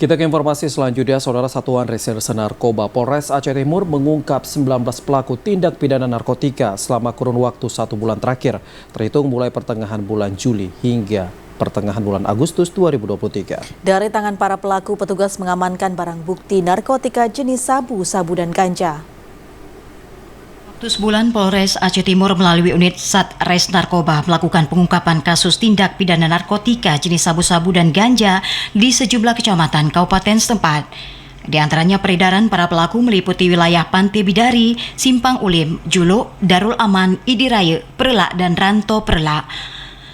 Kita ke informasi selanjutnya, Saudara. Satuan Reserse Narkoba Polres Aceh Timur mengungkap 19 pelaku tindak pidana narkotika selama kurun waktu 1 bulan terakhir, terhitung mulai pertengahan bulan Juli hingga pertengahan bulan Agustus 2023. Dari tangan para pelaku, petugas mengamankan barang bukti narkotika jenis sabu, sabu dan ganja. Sebulan Polres Aceh Timur melalui unit Satres Narkoba melakukan pengungkapan kasus tindak pidana narkotika jenis sabu-sabu dan ganja di sejumlah kecamatan kabupaten setempat. Di antaranya peredaran para pelaku meliputi wilayah Pantai Bidari, Simpang Ulim, Juluk, Darul Aman, Idiraya, Perlak, dan Ranto Perlak.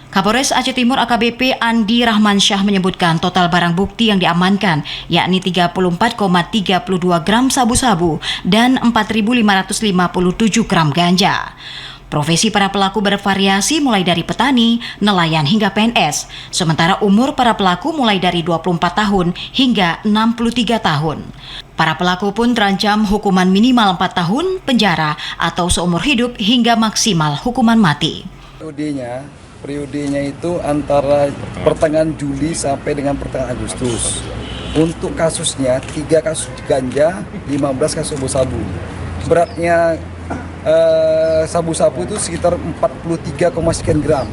Kapolres Aceh Timur AKBP Andi Rahmansyah menyebutkan total barang bukti yang diamankan yakni 34,32 gram sabu-sabu dan 4.557 gram ganja. Profesi para pelaku bervariasi mulai dari petani, nelayan hingga PNS, sementara umur para pelaku mulai dari 24 tahun hingga 63 tahun. Para pelaku pun terancam hukuman minimal 4 tahun penjara atau seumur hidup hingga maksimal hukuman mati. Periodenya itu antara pertengahan Juli sampai dengan pertengahan Agustus. Untuk kasusnya 3 kasus ganja, 15 kasus sabu-sabu. Beratnya sabu-sabu itu sekitar 43, sekian gram.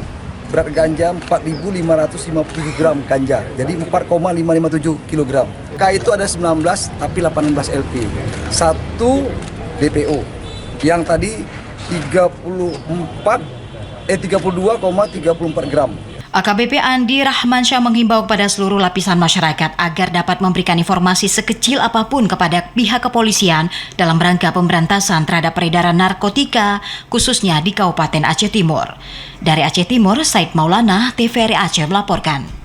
Berat ganja 4.557 gram ganja, jadi 4,557 kg. K itu ada 19 tapi 18 LP. 1 DPO. Yang tadi 32,34 gram. AKBP Andi Rahmansyah menghimbau kepada seluruh lapisan masyarakat agar dapat memberikan informasi sekecil apapun kepada pihak kepolisian dalam rangka pemberantasan terhadap peredaran narkotika, khususnya di Kabupaten Aceh Timur. Dari Aceh Timur, Said Maulana, TVRI Aceh melaporkan.